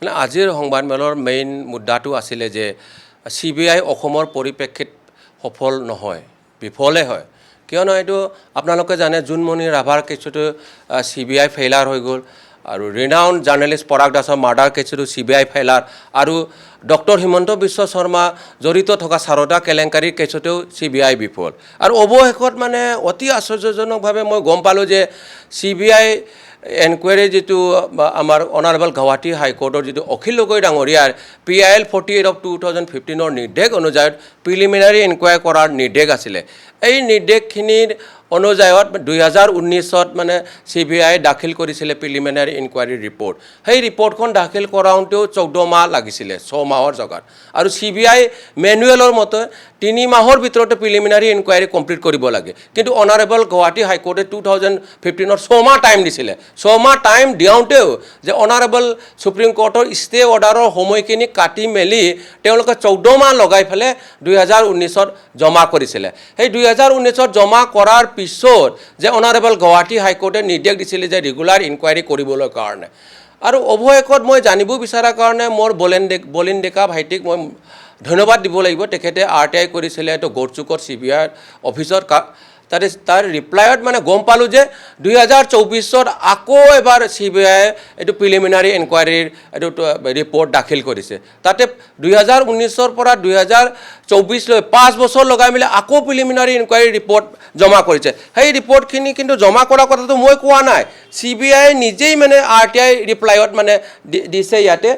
মানে আজিৰ সংবাদমেলৰ মেইন মুদ্দাটো আছিলে যে CBI অসমৰ পৰিপ্ৰেক্ষিত সফল নহয়, বিফলে হয়। কিয়নো এইটো আপোনালোকে জানে জুনমণি ৰাভাৰ কেছটো CBI ফেইলাৰ হৈ গ'ল আৰু ৰিনাউণ্ড জাৰ্নেলিষ্ট পৰাগ দাসৰ মাৰ্ডাৰ কেছটো CBI ফেইলাৰ আৰু ডক্টৰ হিমন্ত বিশ্ব শৰ্মা জড়িত থকা সাৰদা কেলেংকাৰীৰ কেছতেও CBI বিফল। আৰু অৱশেষত মানে অতি আশ্চৰ্যজনকভাৱে মই গম পালোঁ যে CBI এনকুৱাৰী যেটো আমাৰ অনাৰেবল গুৱাহাটী হাইকোৰ্টৰ যেটো অখিল গগৈ ডাঙৰীয়াৰ PIL 48 of 2015 নিৰ্দেশ অনুযায়ী প্ৰিলিমিনাৰী এনকুৱাৰী কৰাৰ নিৰ্দেশ আছিলে। এই নিৰ্দেশখিনিৰ অনুযায়ীত 2019ত মানে CBI দাখিল কৰিছিলে প্ৰিলিমিনাৰী ইনকুৱাৰী ৰিপৰ্ট। সেই ৰিপৰ্টখন দাখিল কৰাওঁতেও 14 মাহ লাগিছিলে, 6 মাহৰ জগাত। আৰু CBI মেনুৱেলৰ মতে 3 মাহৰ ভিতৰতে প্ৰিলিমিনাৰী ইনকুৱাৰী কমপ্লিট কৰিব লাগে। কিন্তু অনাৰেবল গুৱাহাটী হাইকোৰ্টে 2015ত 6 মাহ টাইম দিছিলে। 6 মাহ টাইম দিওঁতেও যে অনাৰেবল সুপ্ৰিম কোৰ্টৰ ষ্টে অৰ্ডাৰৰ সময়খিনি কাটি মেলি তেওঁলোকে 14 মাহ লগাই ফেলে 2019ত জমা কৰিছিলে। সেই 2019ত জমা কৰাৰ পিছত যে অনাৰেবল গুৱাহাটী হাইকোৰ্টে নিৰ্দেশ দিছিলে যে ৰেগুলাৰ ইনকুৱাৰী কৰিবলৈ কাৰণে। আৰু অৱশেষত মই জানিব বিচৰাৰ কাৰণে মোৰ বলিন ডেকা ভাইটিক মই ধন্যবাদ দিব লাগিব। তেখেতে RTI কৰিছিলে এইটো গড়চুকৰ CBI অফিচত। তাৰ ৰিপ্লাইত মানে গম পালোঁ যে 2024ত আকৌ এবাৰ CBI এইটো প্ৰিলিমিনাৰী এনকুৱাৰীৰ এইটো ৰিপৰ্ট দাখিল কৰিছে। তাতে 2019ৰ পৰা 2024লৈ 5 বছৰ লগাই মেলি আকৌ প্ৰিলিমিনাৰী এনকুৱাৰী ৰিপৰ্ট জমা কৰিছে। সেই ৰিপৰ্টখিনি কিন্তু জমা কৰা কথাটো মই কোৱা নাই, CBI নিজেই মানে RTI ৰিপ্লাইত মানে দিছে ইয়াতে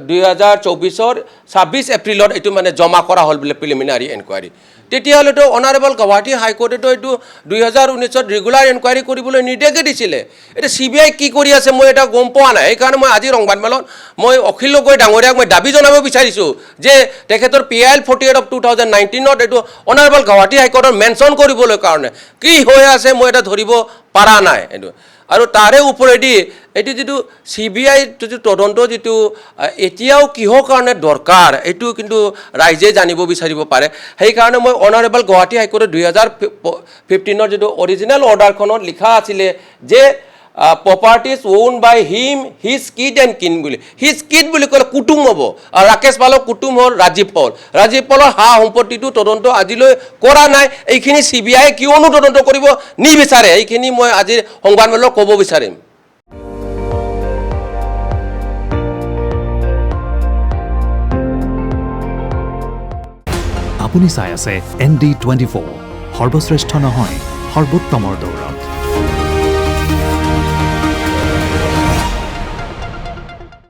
2024ৰ 26 এপ্ৰিলত এইটো মানে জমা কৰা হ'ল বোলে প্ৰিলিমিনাৰী এনকুৱাৰী। তেতিয়াহ'লেতো অনাৰেবল গুৱাহাটী হাইকোৰ্টেতো এইটো 2019ত ৰেগুলাৰ এনকুৱাৰী কৰিবলৈ নিৰ্দেশে দিছিলে। এতিয়া CBI কি কৰি আছে মই এটা গম পোৱা নাই। সেইকাৰণে মই আজিৰ সংবাদমেলত মই অখিল গগৈ ডাঙৰীয়াক মই দাবী জনাব বিচাৰিছোঁ যে তেখেতৰ PIL 48 of 2019ত এইটো অনাৰেবল গুৱাহাটী হাইকোৰ্টৰ মেনশ্যন কৰিবলৈ কাৰণে কি হৈ আছে মই এটা ধৰিব পৰা নাই এইটো। আৰু তাৰে ওপৰেদি এইটো যেটো CBI যেটো তদন্ত যেটো এতিয়াও কিহৰ কাৰণে দৰকাৰ এইটো কিন্তু ৰাইজে জানিব বিচাৰিব পাৰে। সেইকাৰণে মই অনাৰেবল গুৱাহাটী হাইকোৰ্টৰ 2015ৰ যেটো অৰিজিনেল অৰ্ডাৰখনত লিখা আছিলে যে properties own by him his kid and kin বুলি। হিজ কিড বুলি ক'লে কুটুম হ'ব। আৰু ৰাকেশ পালৰ কুটুম হ'ল ৰাজীৱ পল। ৰাজীৱ পলৰ সা সম্পত্তিটো তদন্ত আজিলৈ কৰা নাই। এইখিনি CBI কিয়নো তদন্ত কৰিব নিবিচাৰে এইখিনি মই আজিৰ সংবাদমেলত ক'ব বিচাৰিম। আপুনি চাই আছে ND24, সৰ্বশ্ৰেষ্ঠ নহয় সৰ্বোত্তমৰ দৌৰ।